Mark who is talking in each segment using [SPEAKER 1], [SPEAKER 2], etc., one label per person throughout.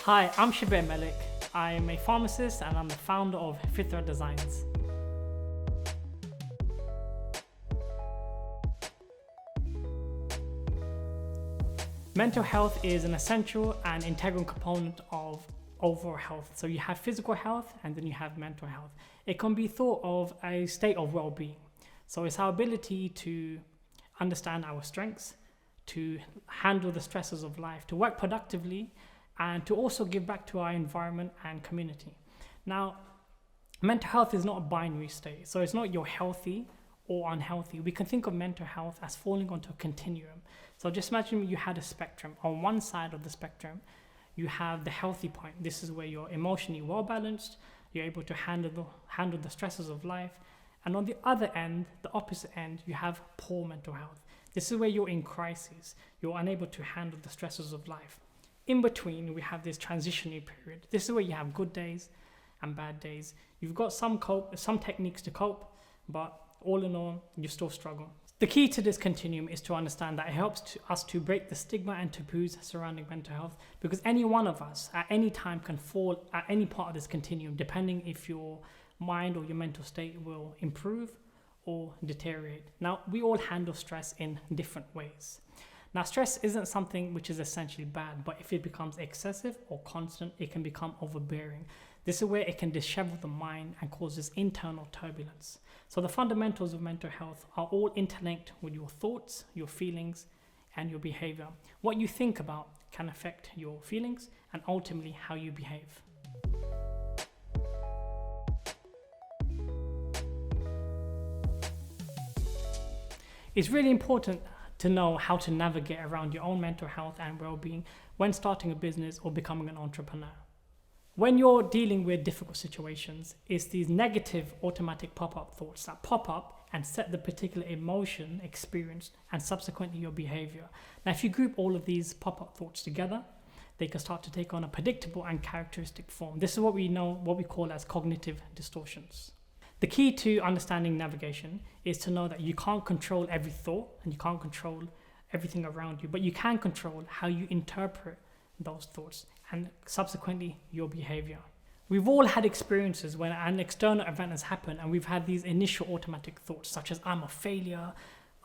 [SPEAKER 1] Hi, I'm Shabbir Mellick. I'm a pharmacist and I'm the founder of Fitra Designs. Mental health is an essential and integral component of overall health. So you have physical health and then you have mental health. It can be thought of a state of well-being. So it's our ability to understand our strengths, to handle the stresses of life, to work productively, and to also give back to our environment and community. Now, mental health is not a binary state. So it's not you're healthy or unhealthy. We can think of mental health as falling onto a continuum. So just imagine you had a spectrum. On one side of the spectrum, you have the healthy point. This is where you're emotionally well balanced, you're able to handle the stresses of life. And on the other end, the opposite end, you have poor mental health. This is where you're in crisis. You're unable to handle the stresses of life. In between, we have this transitionary period. This is where you have good days and bad days. You've got some techniques to cope, but all in all, you still struggle. The key to this continuum is to understand that it helps us to break the stigma and taboos surrounding mental health, because any one of us at any time can fall at any part of this continuum, depending if your mind or your mental state will improve or deteriorate. Now, we all handle stress in different ways. Now, stress isn't something which is essentially bad, but if it becomes excessive or constant, it can become overbearing. This is where it can dishevel the mind and causes internal turbulence. So the fundamentals of mental health are all interlinked with your thoughts, your feelings, and your behavior. What you think about can affect your feelings and ultimately how you behave. It's really important to know how to navigate around your own mental health and well-being when starting a business or becoming an entrepreneur. When you're dealing with difficult situations, it's these negative automatic pop-up thoughts that pop up and set the particular emotion experienced and subsequently your behavior. Now, if you group all of these pop-up thoughts together, they can start to take on a predictable and characteristic form. This is what we call as cognitive distortions. The key to understanding navigation is to know that you can't control every thought and you can't control everything around you, but you can control how you interpret those thoughts and subsequently your behavior. We've all had experiences when an external event has happened and we've had these initial automatic thoughts such as I'm a failure,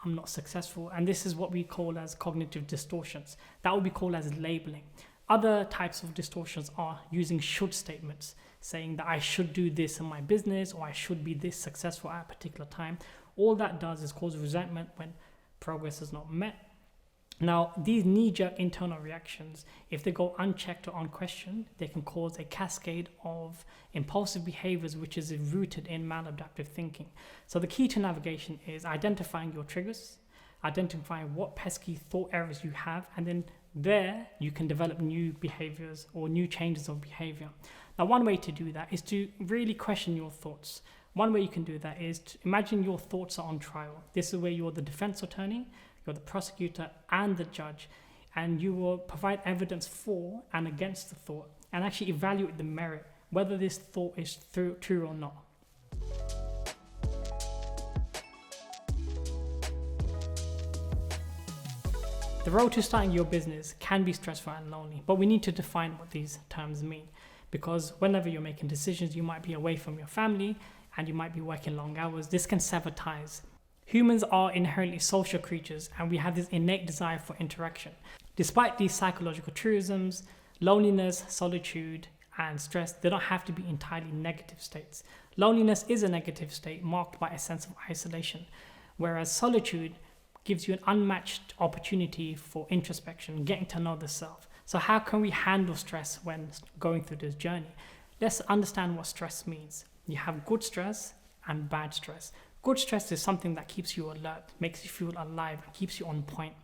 [SPEAKER 1] I'm not successful, and this is what we call as cognitive distortions. That would be called as labeling. Other types of distortions are using should statements, saying that I should do this in my business or I should be this successful at a particular time. All that does is cause resentment when progress is not met. Now, these knee-jerk internal reactions, if they go unchecked or unquestioned, they can cause a cascade of impulsive behaviors which is rooted in maladaptive thinking. So the key to navigation is identifying your triggers, identifying what pesky thought errors you have, and then there you can develop new behaviors or new changes of behavior. Now, one way to do that is to really question your thoughts. One way you can do that is to imagine your thoughts are on trial. This is where you're the defense attorney, you're the prosecutor and the judge, and you will provide evidence for and against the thought and actually evaluate the merit, whether this thought is true or not. The road to starting your business can be stressful and lonely, but we need to define what these terms mean, because whenever you're making decisions, you might be away from your family and you might be working long hours. This can sever ties. Humans are inherently social creatures and we have this innate desire for interaction. Despite these psychological truisms, loneliness, solitude, and stress, they don't have to be entirely negative states. Loneliness is a negative state marked by a sense of isolation, whereas solitude gives you an unmatched opportunity for introspection, getting to know the self. So how can we handle stress when going through this journey? Let's understand what stress means. You have good stress and bad stress. Good stress is something that keeps you alert, makes you feel alive, and keeps you on point.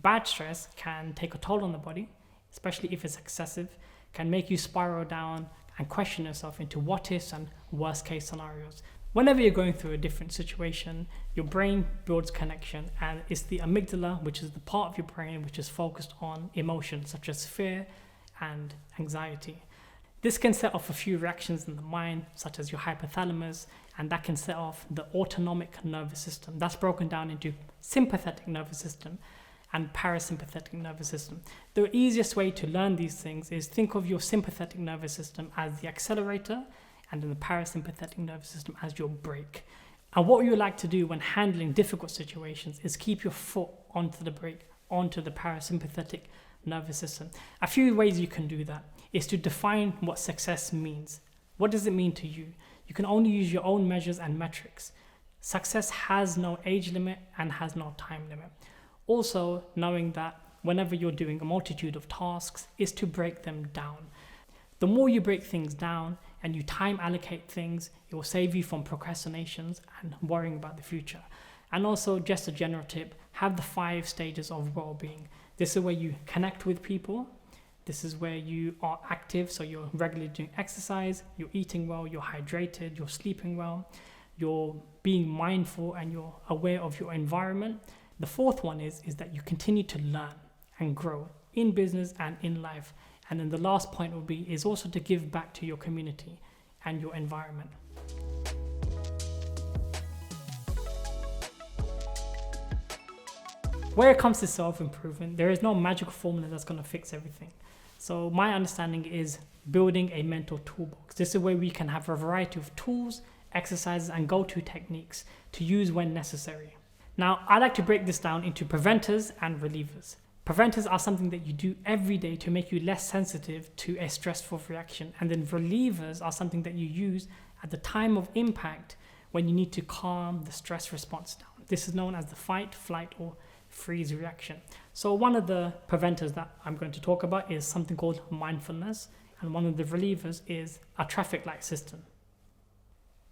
[SPEAKER 1] Bad stress can take a toll on the body, especially if it's excessive, can make you spiral down and question yourself into what ifs and worst case scenarios. Whenever you're going through a different situation, your brain builds connection, and it's the amygdala, which is the part of your brain which is focused on emotions such as fear and anxiety. This can set off a few reactions in the mind, such as your hypothalamus, and that can set off the autonomic nervous system. That's broken down into sympathetic nervous system and parasympathetic nervous system. The easiest way to learn these things is think of your sympathetic nervous system as the accelerator and then the parasympathetic nervous system as your brake. And what you like to do when handling difficult situations is keep your foot onto the brake, onto the parasympathetic nervous system. A few ways you can do that is to define what success means. What does it mean to you? You can only use your own measures and metrics. Success has no age limit and has no time limit. Also, knowing that whenever you're doing a multitude of tasks is to break them down. The more you break things down and you time allocate things, it will save you from procrastinations and worrying about the future. And also, just a general tip, have the 5 stages of well-being. This is where you connect with people. This is where you are active, so you're regularly doing exercise, you're eating well, you're hydrated, you're sleeping well, you're being mindful and you're aware of your environment. The 4th one is that you continue to learn and grow in business and in life. And then the last point is also to give back to your community and your environment. Where it comes to self-improvement, there is no magical formula that's going to fix everything. So my understanding is building a mental toolbox. This is where we can have a variety of tools, exercises, and go-to techniques to use when necessary. Now, I like to break this down into preventers and relievers. Preventers are something that you do every day to make you less sensitive to a stressful reaction. And then relievers are something that you use at the time of impact when you need to calm the stress response down. This is known as the fight, flight, or freeze reaction. So one of the preventers that I'm going to talk about is something called mindfulness. And one of the relievers is a traffic light system.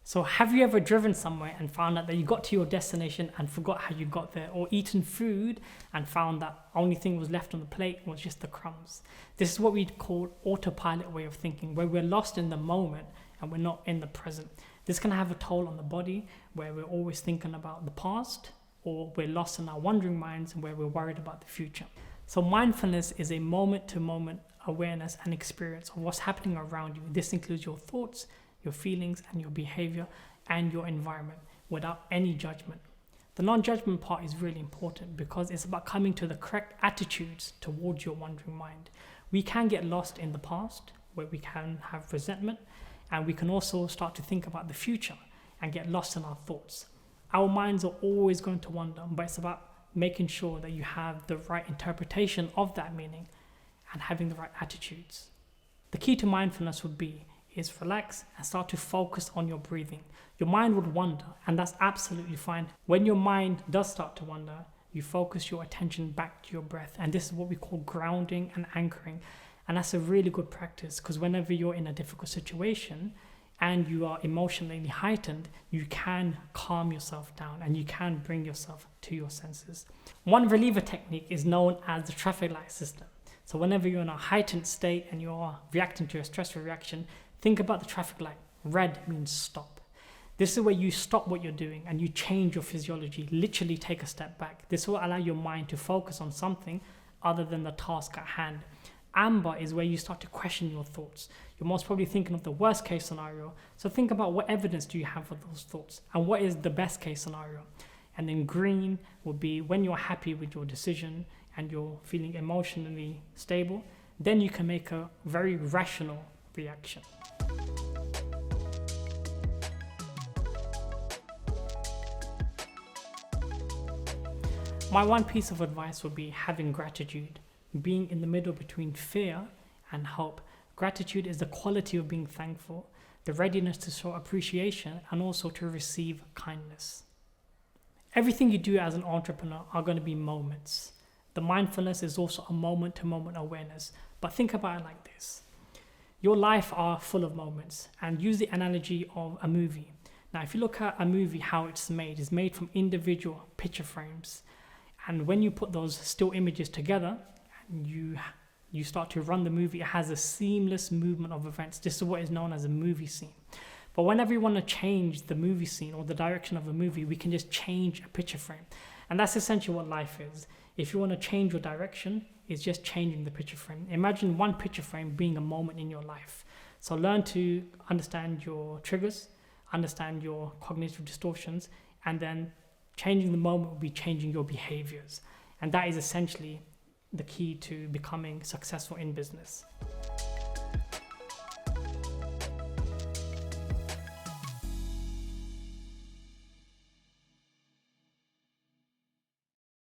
[SPEAKER 1] So have you ever driven somewhere and found out that you got to your destination and forgot how you got there, or eaten food and found that only thing was left on the plate was just the crumbs? This is what we call autopilot way of thinking, where we're lost in the moment and we're not in the present. This can have a toll on the body, where we're always thinking about the past, or we're lost in our wandering minds and where we're worried about the future. So mindfulness is a moment-to-moment awareness and experience of what's happening around you. This includes your thoughts, your feelings, and your behavior and your environment without any judgment. The non-judgment part is really important because it's about coming to the correct attitudes towards your wandering mind. We can get lost in the past, where we can have resentment, and we can also start to think about the future and get lost in our thoughts. Our minds are always going to wander, but it's about making sure that you have the right interpretation of that meaning and having the right attitudes. The key to mindfulness is relax and start to focus on your breathing. Your mind would wander, and that's absolutely fine. When your mind does start to wander, you focus your attention back to your breath, and this is what we call grounding and anchoring. And that's a really good practice, because whenever you're in a difficult situation and you are emotionally heightened, you can calm yourself down and you can bring yourself to your senses. One reliever technique is known as the traffic light system. So whenever you're in a heightened state and you are reacting to a stressful reaction, think about the traffic light. Red means stop. This is where you stop what you're doing and you change your physiology, literally take a step back. This will allow your mind to focus on something other than the task at hand. Amber is where you start to question your thoughts. You're most probably thinking of the worst case scenario. So think about what evidence do you have for those thoughts and what is the best case scenario. And then green will be when you're happy with your decision and you're feeling emotionally stable, then you can make a very rational reaction. My one piece of advice would be having gratitude, being in the middle between fear and hope. Gratitude is the quality of being thankful, the readiness to show appreciation, and also to receive kindness. Everything you do as an entrepreneur are going to be moments. The mindfulness is also a moment-to-moment awareness. But think about it like this. Your life are full of moments, and use the analogy of a movie. Now, if you look at a movie, how it's made from individual picture frames. And when you put those still images together, and you start to run the movie, it has a seamless movement of events. This is what is known as a movie scene. But whenever we want to change the movie scene or the direction of a movie, we can just change a picture frame. And that's essentially what life is. If you want to change your direction, it's just changing the picture frame. Imagine one picture frame being a moment in your life. So learn to understand your triggers, understand your cognitive distortions, and then changing the moment will be changing your behaviors. And that is essentially the key to becoming successful in business.